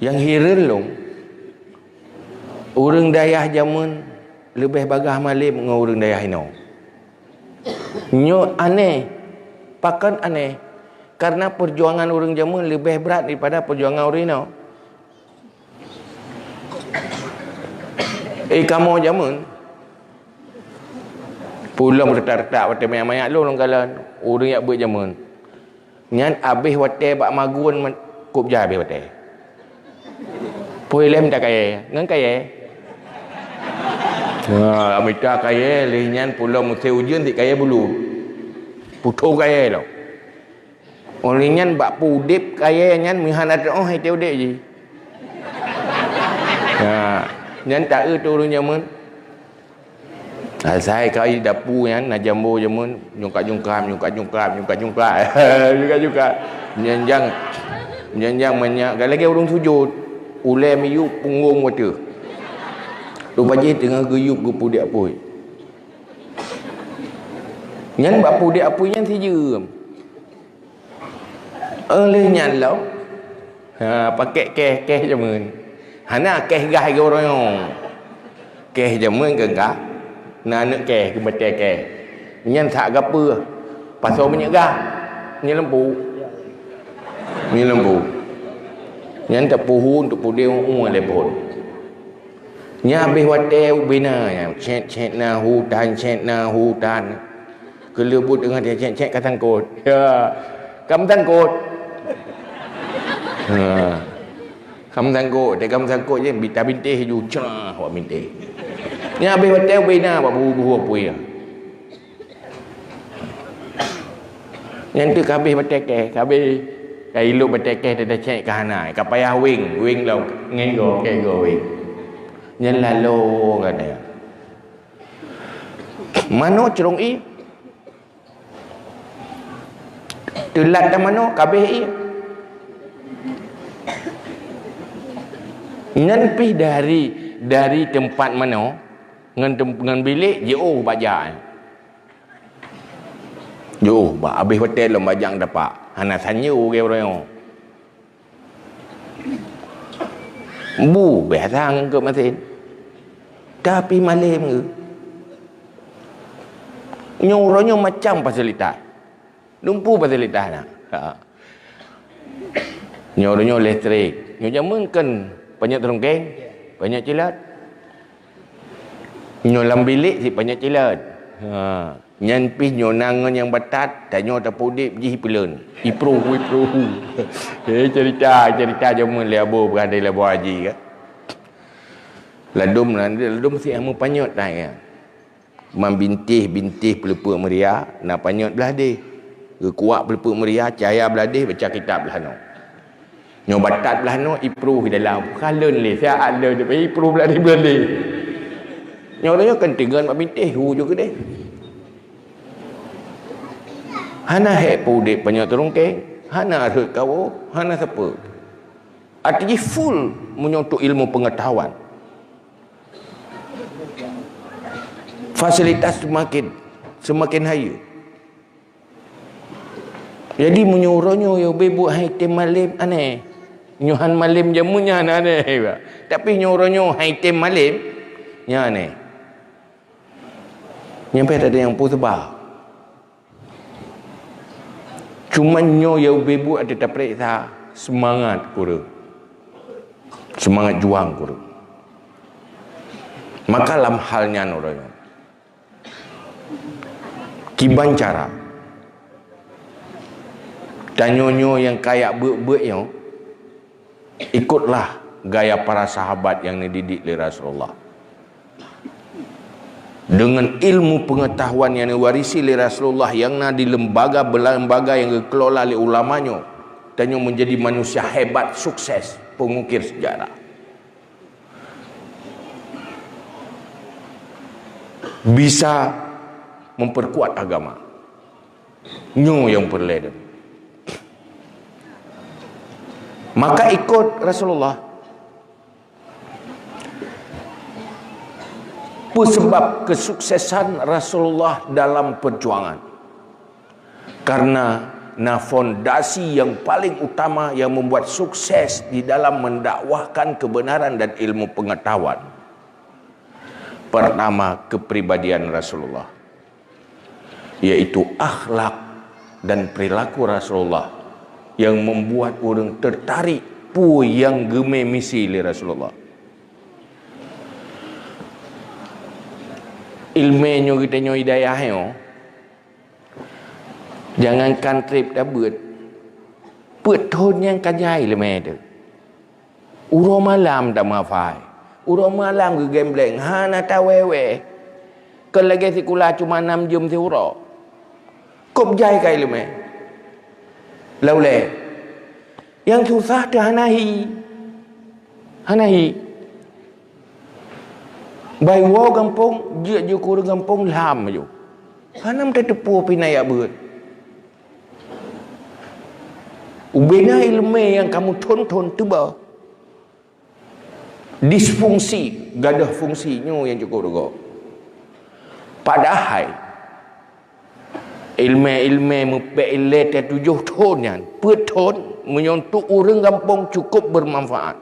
Yang hirelong orang dayah zaman lebih bagah malim dengan orang dayah ino. Nyo aneh, pakan aneh, karena perjuangan orang zaman lebih berat daripada perjuangan orang ino. Kamu zaman pulang retak-retak wate banyak-banyak lu orang kalan orang yang buat zaman nyan habis wate bak magun kup jah habis wate poi lem tak kaya ngan kaya amita kaya leh nyan pulang musim hujan tik kaya bulu putu kaya lo orang nyan bak pudip kaya nyan mihan ada hai teu dek je nyan tak tu orang zaman saya kau dapu yang nak jambu jamun nyungkat-nyungkap nyanjang banyak lagi orang sujud ulai miyu punggung water tu baji tengah geyup gupu dia apoi nyan bapu dia apoi nyan sejam oleh nyan lau pakai keh jamun hana keh gah ke orang keh jamun ke gah nak ke betul ke nyan tak gapa pasal menyegah ni lembu nyan tak puhun untuk puding lepon nya habis wate ubina nya cek na hutan kelebut dengan dia cek katangkot kam tangkot kam tangkot je bintih ju cah wa bintih ni habis hotel bina buat buah puih. Yang tu habis betek habis kai lu betek dah cek ke hana ka payah wing lo ngego ke go wing. Nyen lalu katanya. Mano cerong i? Telat dah mano kabeh i? Nyen pi dari tempat mano dengan bilik jauh bajak jauh habis hotel lo bajang dapat hana tanya ke orang bu biasa ke mesin tapi malam ke nyorongnya macam fasilitas lumpuh fasilitas nak nyorongnya listrik nyorongnya kan banyak terungkeng banyak cilat nyolam bilik si banyak cilat nyan pi nyonangan yang batat tanyo tapudip ji pelun ipru cerita jamun lebo berada lebo haji kan ladum si amu panyot dah ya membintih pelepuk meriah nak panyot belah deh kuat pelepuk meriah cahaya belah deh baca kitab belah no nyo batat belah no ipru di dalam kalun le saya ada de ipru belah deh nyoranya kan tinggal mak bintih juga deh. Hana hek pudip banyak terungkeng, hana hek kau, hana siapa. Artinya full menyontok ilmu pengetahuan. Fasilitas semakin haya. Jadi menyuruhnya yang bebu haitim malim aneh. Nyuhan malim jamunya aneh. Tapi nyuruhnya haitim malim nya aneh. Nyampe ada yang pun sebab cuma nyo yang bebu ada tak periksa semangat kurang semangat juang kurang maka dalam halnya orang kiban cara dan nyo yang kayak ber-ber ikutlah gaya para sahabat yang dididik oleh Rasulullah dengan ilmu pengetahuan yang diwarisi oleh Rasulullah yang di lembaga yang dikelola oleh ulamanya dan yang menjadi manusia hebat sukses pengukir sejarah bisa memperkuat agama nyo yang perlu maka ikut Rasulullah sebab kesuksesan Rasulullah dalam perjuangan karena Nah, fondasi yang paling utama yang membuat sukses di dalam mendakwahkan kebenaran dan ilmu pengetahuan. Pertama, kepribadian Rasulullah, yaitu akhlak dan perilaku Rasulullah yang membuat orang tertarik pu yang gemar misi li Rasulullah. Ilmunya kita nyo hidayah yo. Jangankan trip dah buat thon yang kajai le me tu. Uro malam tak mafai. Uro malam ke gambling hana tawewe. Kan lagi sekolah cuma 6 jam si uro. Kop jai kai le me. Laule. Yang susah dah hanahi. Bai wo kampung, dia je kurang kampung lam je. Hanam tak tepu pinai abut. Ubena ilmu yang kamu tonton tu bah. Disfungsi, gadah fungsinya yang cukup juga. Padahal ilmu mupailet 7 tahun yang peton menyentuh orang kampung cukup bermanfaat.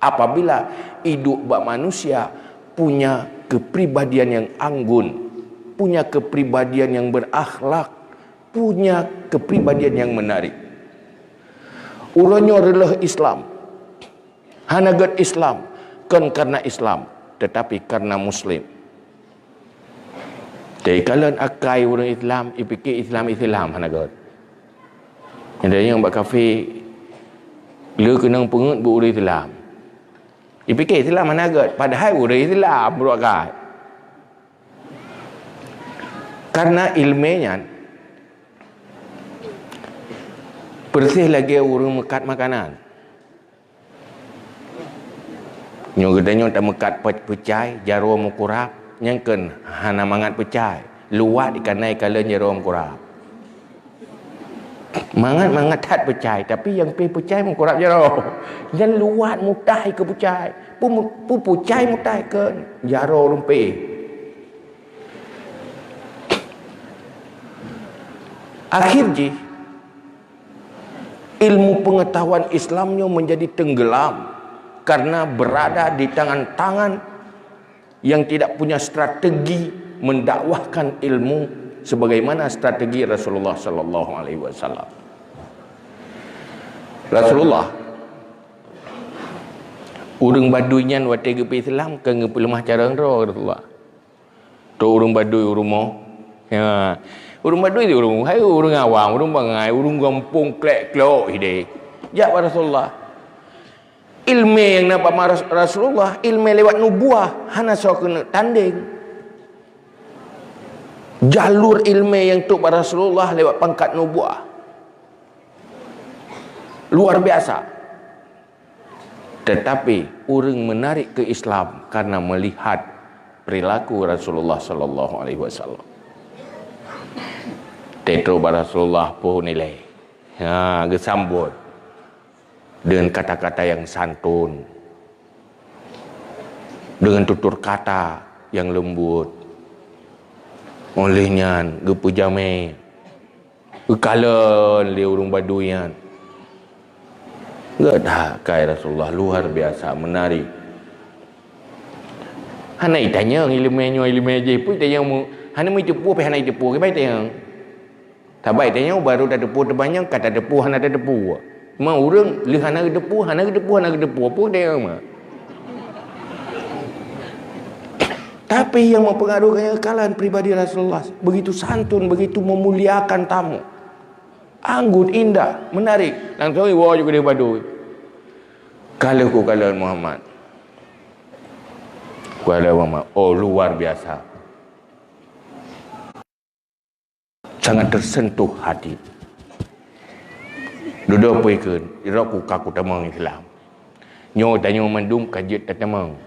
Apabila hidup bak manusia punya kepribadian yang anggun, punya kepribadian yang berakhlak, punya kepribadian yang menarik. Ulanya adalah Islam. Hanagat Islam, kan karena Islam, tetapi karena Muslim. Jadi kalau akai orang Islam, ipikir Islam hanagat. Yang buat kafe, le kena pengut bu orang Islam. Ipikir Islam hanagat, padahal orang Islam buat kai. Karena ilmunya bersih lagi orang mekat makanan. Nyo gedanya tak mekat pecai, jarum kurap, nyangken hana mangat pecai. Luat ikan naik kala jarum kurap. Mangat tak pecai, tapi yang pi pecai mengkurap jarum. Dan luat mutai ke pecai. Pu pecai mutai ke jarum rumpi. Akhirnya ilmu pengetahuan Islamnya menjadi tenggelam karena berada di tangan-tangan yang tidak punya strategi mendakwahkan ilmu sebagaimana strategi Rasulullah sallallahu alaihi wasallam. Rasulullah urang baduinya waktu ke Islam ke ngepelemah cara ro Rasulullah. Tu urang badui rumah. Ya. Urang badui di urang, hai urang awam, urang bangai, urang kampung klek-klok ide. Ya Rasulullah. Ilmu yang nampak Rasulullah, ilmu lewat nubuah, hana so kena tanding. Jalur ilmu yang tu Rasulullah lewat pangkat nubuah. Luar biasa. Tetapi orang menarik ke Islam karena melihat perilaku Rasulullah sallallahu alaihi wasallam. Tetro Rasulullah pun nilai. Gesambut dengan kata-kata yang santun, dengan tutur kata yang lembut. Olehnya gepujame kekalan dia urung baduian. Enggak dah kai Rasulullah luar biasa menarik. Hana itanya ilmu je pun tanya mu hana mu tepu pe hana tepu ke baik tanya. Tak baik tanya baru dah tepu terbanyak kata tepu hana ada tepu. Mau orang li hana depu apa dia mah. Tapi yang mempengaruhi kekalahan pribadi Rasulullah begitu santun, begitu memuliakan tamu. Anggun, indah, menarik. Langsung wah juga dia badui. Kalau Muhammad. Kalau Muhammad, oh luar biasa. Sangat tersentuh hati. Duduk perikun, iraku kaku tamang Islam. Nyo tanya mandum kajit tamang.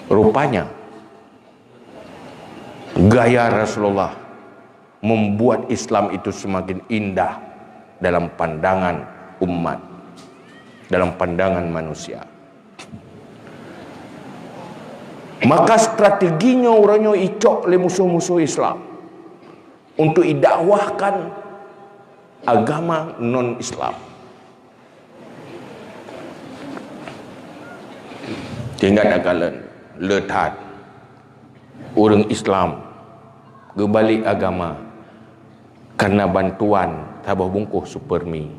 Rupanya gaya Rasulullah membuat Islam itu semakin indah dalam pandangan umat, dalam pandangan manusia. Maka strateginya orangnya icok le musuh-musuh Islam. untuk didakwahkan agama non-Islam. Tinggal tak kala letat orang Islam kebalik agama karena bantuan tabah bungkus supermi.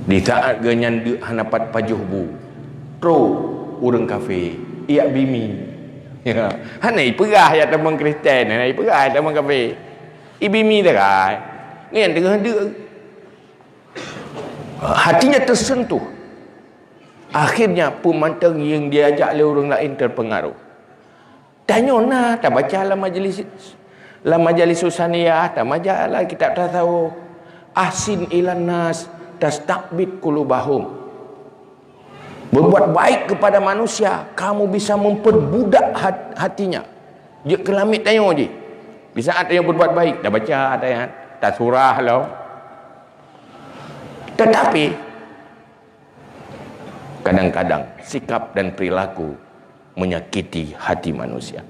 Di saat ganyan dia hanapat pajuh bu tro orang kafir iak bimi ya hanai perah ya teman Kristen hanai perah ya teman kafir ibimi dah kan ni yang tengah dia hatinya tersentuh. Akhirnya pemantang yang diajak oleh orang lain terpengaruh. Tanya nak tak baca la majlis susaniyah, tak baca lah kitab tasawuf. Ahsin ilan nas tastaqbid qulubahum. Berbuat baik kepada manusia, kamu bisa memperbudak hatinya. Dia kelamit tanya je. Bisa ada yang berbuat baik, dah baca ada yang tak surah lah. Tetapi kadang-kadang sikap dan perilaku menyakiti hati manusia.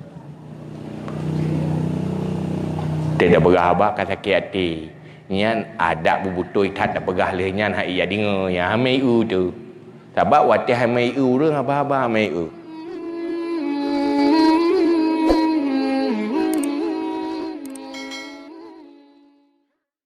Tidak berhabak kata sakit hati. Nyan ada bubutoi tak pegah leh nyan ha iya dengar ya hamai tu. Sebab watih hamai tu apa-apa hamai